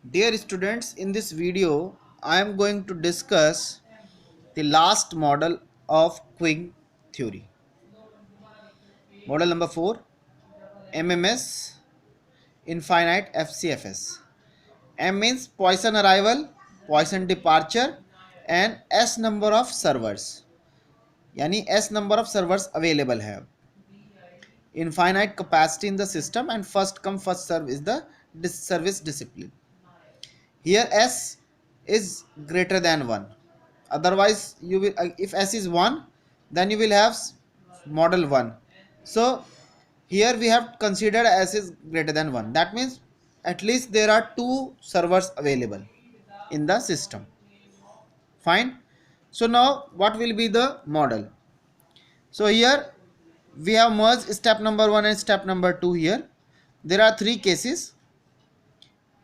Dear students, in this video, I am going to discuss the last model of Quine theory. Model number 4, MMS, infinite FCFS. M means Poisson arrival, Poisson departure and S number of servers. यानी S number of servers available है. Infinite capacity in the system and first come first serve is the service discipline. Here S is greater than 1. Otherwise you will, if S is 1, then you will have model 1. So here we have considered S is greater than 1. That means at least there are 2 servers available in the system. Fine. So now what will be the model? So here we have merged step number 1 and step number 2 here. There are 3 cases.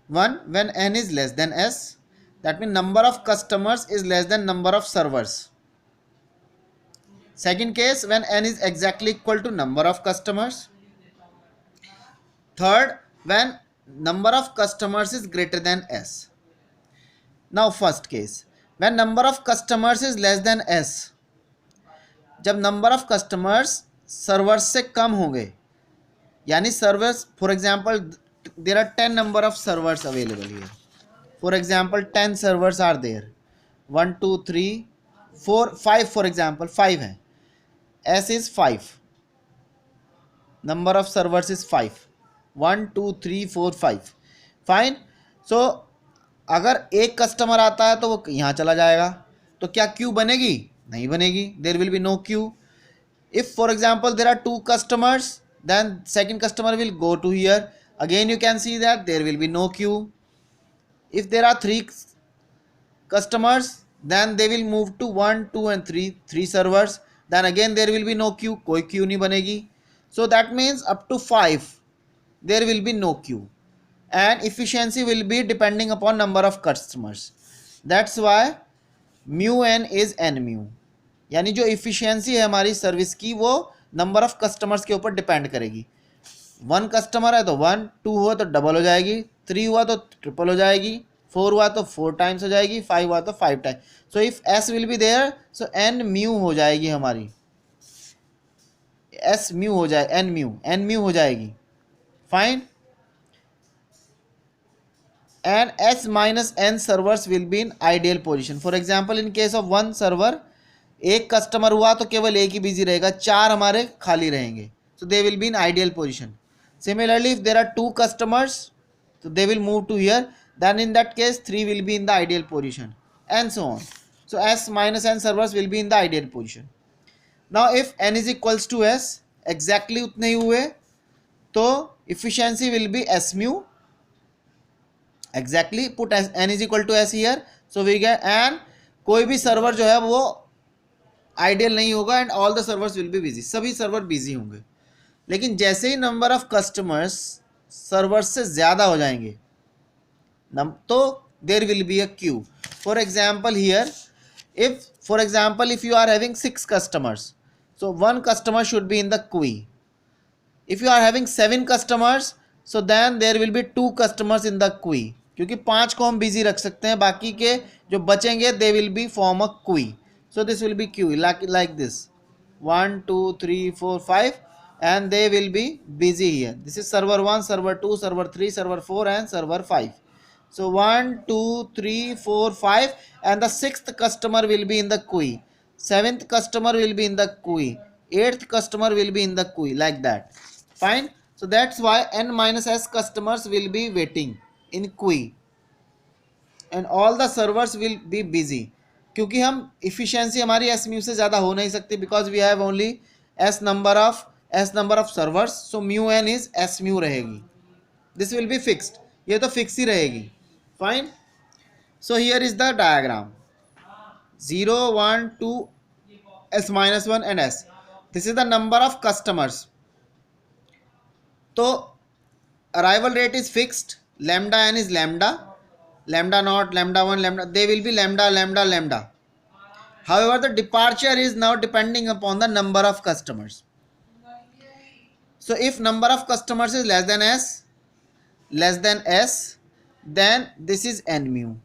One, when n is less than s, that means number of customers is less than number of servers. Second case, when n is exactly equal to number of customers. Third, when number of customers is greater than s. Now first case, when number of customers is less than s, जब number of customers servers से कम होंगे, यानी servers, for example there are 10 number of servers available here. For example 10 servers are there, 1 2 3 4 5, for example 5 है, s is 5, number of servers is 5, 1 2 3 4 5. Fine. सो अगर एक customer आता है तो वो यहाँ चला जाएगा, तो क्या क्यू बनेगी? नहीं बनेगी. There will be no queue. If for example there are 2 customers, then second customer will go to here. Again you can see that there will be no queue. If there are 3 customers, then they will move to 1 2 and 3 servers. Then again there will be no queue, कोई queue नहीं बनेगी. So that means up to 5 there will be no queue, and efficiency will be depending upon number of customers. That's why mu n is n mu. यानी जो efficiency है हमारी service की वो number of customers के ऊपर depend करेगी. 1 customer है तो 1, 2 हुआ तो डबल हो जाएगी, 3 हुआ तो ट्रिपल हो जाएगी, 4 हुआ तो 4 टाइम्स हो जाएगी, 5 हुआ तो 5 times. So if s will be there, so n mu हो जाएगी हमारी, एस म्यू हो जाए, एन म्यू हो जाएगी. Fine. And s minus n servers will be in ideal position. For example in case of 1 server, एक customer हुआ तो केवल एक ही बिजी रहेगा, 4 हमारे खाली रहेंगे. So they will be in ideal position. Similarly, if there are 2 customers, so they will move to here. Then in that case, 3 will be in the ideal position, and so on. So S minus n servers will be in the ideal position. Now, if n is equals to s, exactly उतने ही हुए, तो efficiency will be s mu. Exactly, put n is equal to s here. So we get, and कोई भी server जो है वो ideal नहीं होगा, and all the servers will be busy. सभी सर्वर बिजी होंगे. लेकिन जैसे ही नंबर ऑफ कस्टमर्स सर्वर्स से ज़्यादा हो जाएंगे तो there will be a queue. For example here, if you are having 6 customers, so 1 customer should be in the queue. If you are having 7 customers, so then there will be 2 customers in the queue. क्योंकि 5 को हम busy रख सकते हैं, बाकी के जो बचेंगे दे will B form a queue. So this will be queue like this, 1 2 3 4 5, and they will be busy here. This is server 1, server 2, server 3, server 4 and server 5. So 1 2 3 4 5, and the 6th customer will be in the queue, 7th customer will be in the queue, 8th customer will be in the queue, like that. Fine. So that's why n minus s customers will be waiting in queue, and all the servers will be busy. क्योंकि हम efficiency हमारी s mu से ज़्यादा हो नहीं सकती, because we have only s number of servers, so mu n is s mu रहेगी. This will be fixed, ये तो fix ही रहेगी. Fine. So here is the diagram, 0 1 2 s minus 1 and s. This is the number of customers. तो arrival rate is fixed, lambda n is lambda naught, lambda 1, lambda, they will be lambda. However, the departure is now depending upon the number of customers. So if number of customers is less than s, then this is n mu.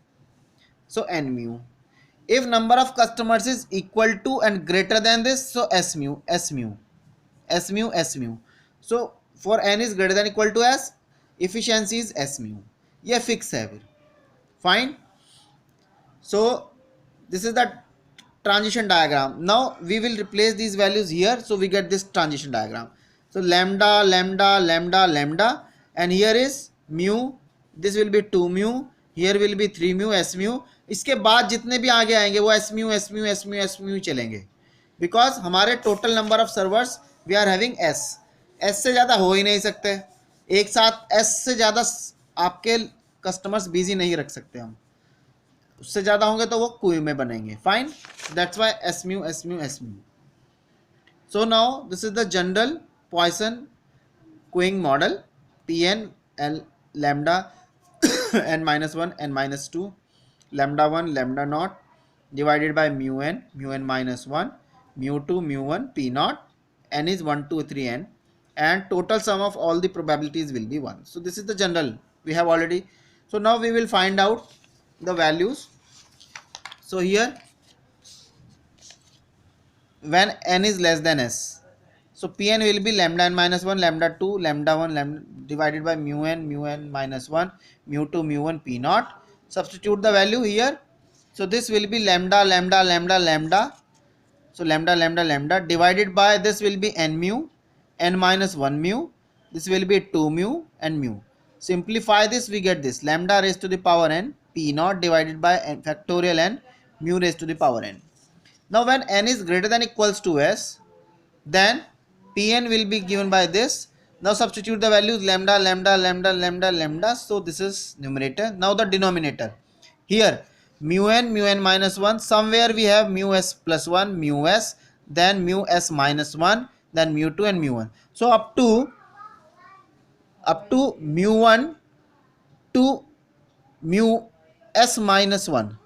So n mu. If number of customers is equal to and greater than this, so s mu, s mu, s mu, s mu. So for n is greater than equal to s, efficiency is s mu. ये fix है फिर. Fine. So this is the transition diagram. Now we will replace these values here, so we get this transition diagram. So lambda, lambda, lambda, lambda, and here is mu. This will be 2 mu. Here will be 3 mu, s mu. इसके बाद जितने भी आगे आएंगे वो s mu, s mu, s mu, s mu चलेंगे, because हमारे total number of servers we are having s. s से ज़्यादा हो ही नहीं सकते एक साथ. s से ज़्यादा आपके कस्टमर्स बिजी नहीं रख सकते हम. उससे ज़्यादा होंगे तो वो क्यू में बनेंगे. Fine. That's why s mu, s mu, s mu. So now this is the general Poisson queuing model. P n l lambda n minus 1, n minus 2, lambda 1, lambda naught divided by mu n minus 1, mu 2, mu 1, p naught. N is 1, 2, 3, n, and total sum of all the probabilities will be 1. So this is the general we have already. So now we will find out the values. So here when n is less than s, so Pn will be lambda n minus 1, lambda 2, lambda 1, lambda divided by mu n minus 1, mu 2, mu 1, p naught. Substitute the value here. So this will be lambda, lambda, lambda, lambda. So lambda, lambda, lambda divided by this will be n mu, n minus 1 mu. This will be 2 mu and mu. Simplify this, we get this lambda raised to the power n, p naught divided by n factorial n, mu raised to the power n. Now when n is greater than equals to s, then Pn will be given by this. Now substitute the values lambda, lambda, lambda, lambda, lambda. So this is numerator. Now the denominator. Here mu n minus 1. Somewhere we have mu s plus 1, mu s, then mu s minus 1, then mu 2 and mu 1. So up to mu 1 to mu s minus 1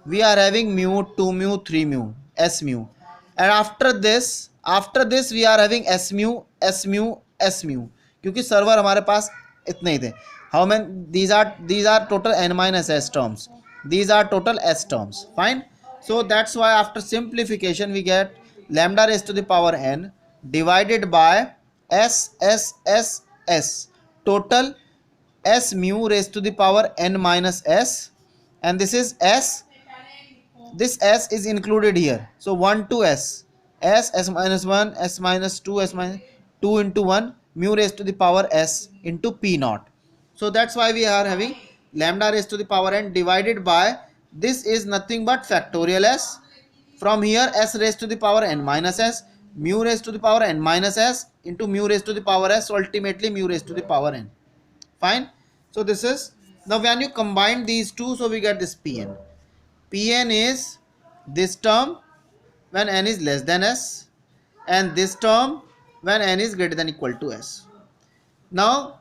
we are having mu 2 mu 3 mu s mu, and after this we are having s mu, s mu, s mu, क्योंकि server हमारे पास इतने ही थे. How man these are total n minus s terms, these are total s terms. Fine. So that's why after simplification we get lambda raised to the power n divided by s total s mu raised to the power n minus s, and this is s. This s is included here, so 1 to s minus 1, s minus 2, s minus 2 into 1, mu raised to the power s into p naught. So that's why we are having lambda raised to the power n divided by this is nothing but factorial s. From here s raised to the power n minus s, mu raised to the power n minus s into mu raised to the power s, so ultimately mu raised to the power n. Fine. So this is, now when you combine these two, so we get this Pn. Pn is this term when n is less than s, and this term when n is greater than equal to s. Now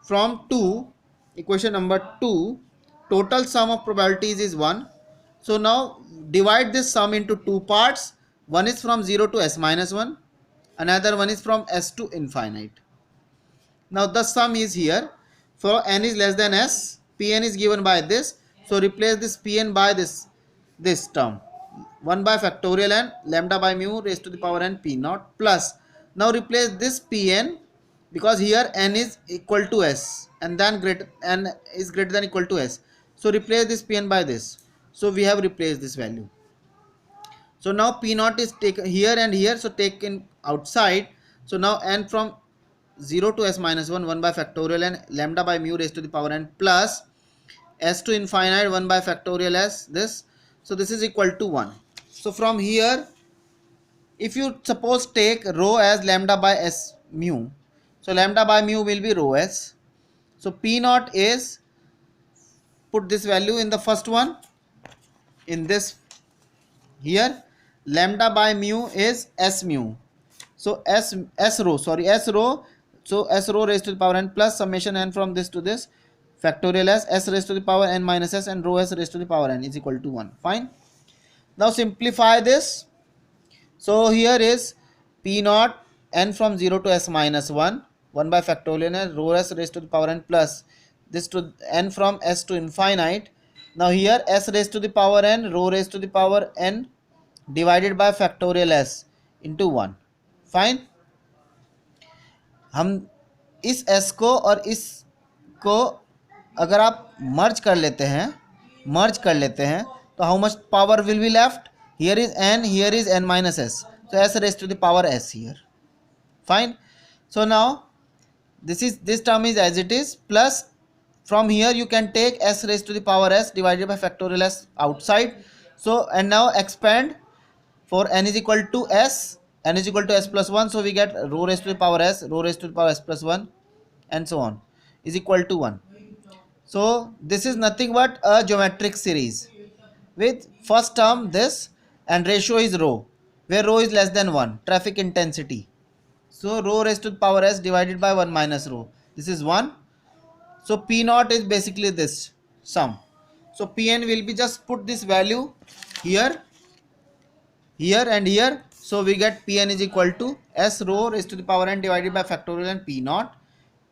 from 2, equation number 2, total sum of probabilities is 1. So now divide this sum into two parts. One is from 0 to s minus 1, another one is from s to infinite. Now the sum is here. For n is less than s, Pn is given by this. So replace this Pn by this term, 1 by factorial n lambda by mu raised to the power n p naught plus. Now replace this Pn, because here n is equal to s and then n is greater than equal to s. So replace this Pn by this. So we have replaced this value. So now p naught is taken here and here, so taken outside. So now n from 0 to s minus 1, 1 by factorial n lambda by mu raised to the power n plus s to infinite 1 by factorial s this. So this is equal to 1. So from here, if you suppose take rho as lambda by s mu, so lambda by mu will be rho s. So p naught is, put this value in the first one, in this here, lambda by mu is s mu. So s rho, so s rho raised to the power n plus summation n from this to this factorial s raised to the power n minus s, and rho s raised to the power n is equal to 1. Fine. Now simplify this. So here is p naught n from 0 to s minus 1, 1 by factorial n, rho s raised to the power n plus this to n from s to infinite. Now here s raised to the power n, rho raised to the power n divided by factorial s into 1. Fine. हम इस s को और इस को अगर आप मर्ज कर लेते हैं तो how much power will be left? Here is n, here is n minus s, so s raised to the power s here. Fine. So now this term is as it is, plus from here you can take s raised to the power s divided by factorial s outside. So and now expand for n is equal to s, n is equal to s plus 1, so we get rho raised to the power s, rho raised to the power s plus 1 and so on is equal to 1. So this is nothing but a geometric series with first term this and ratio is rho, where rho is less than 1, traffic intensity. So rho raised to the power s divided by 1 minus rho, this is 1. So p naught is basically this sum. So pn will be just put this value here, here and here. So we get pn is equal to s rho raised to the power n divided by factorial n p naught,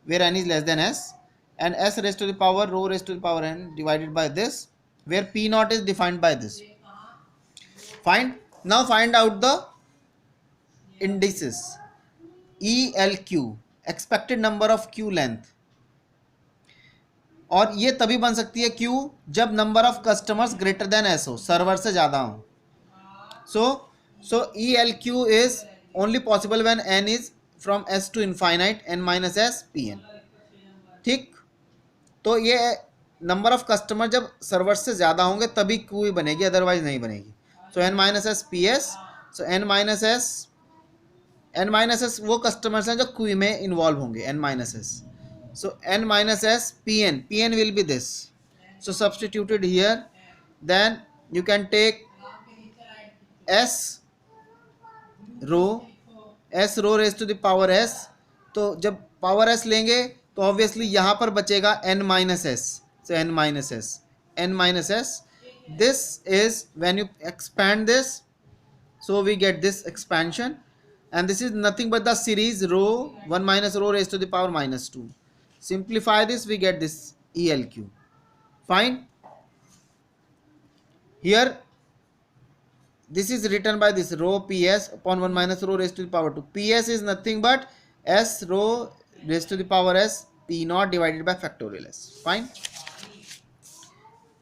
where n is less than s, and s raised to the power rho raised to the power n divided by this, where p naught is defined by this. Fine. Now find out the indices. ELQ, expected number of queue length. और ये तभी बन सकती है Q जब number of customers greater than S हो, server से ज़्यादा हो. So ELQ is only possible when n is from s to infinite, n minus s pn. ठीक. तो ये नंबर ऑफ कस्टमर जब सर्वर से ज़्यादा होंगे तभी क्यू बनेगी, अदरवाइज नहीं बनेगी. So n minus S P S. So n minus S वो कस्टमर्स हैं जो क्यू में इन्वॉल्व होंगे, n minus S. So n minus s pn, pn will be this. So substituted here, then you can take s rho raised to the power s. तो जब power s लेंगे तो obviously यहाँ पर बचेगा n minus s. So n minus s. This is when you expand this, so we get this expansion, and this is nothing but the series rho 1 minus rho raised to the power minus 2. Simplify this, we get this ELQ. Fine. Here this is written by this rho ps upon 1 minus rho raised to the power 2. Ps is nothing but s rho raised to the power s p naught divided by factorial s. Fine.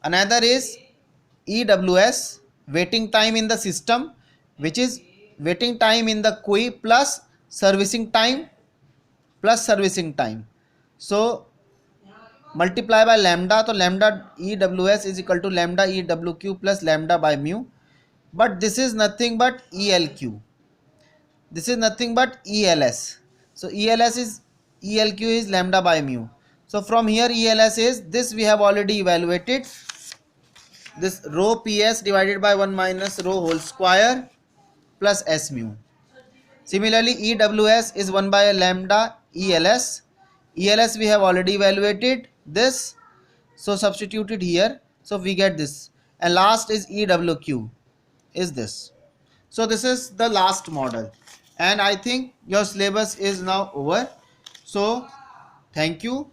Another is EWS, waiting time in the system, which is waiting time in the queue plus servicing time. So multiply by lambda, so lambda EWS is equal to lambda EWQ plus lambda by mu. But this is nothing but ELQ. This is nothing but ELS. So ELQ is lambda by mu. So from here ELS is this, we have already evaluated this rho PS divided by 1 minus rho whole square plus S mu. Similarly EWS is 1 by lambda ELS. ELS we have already evaluated this, so substituted here, so we get this, and last is EWQ is this. So this is the last model, and I think your syllabus is now over. So thank you.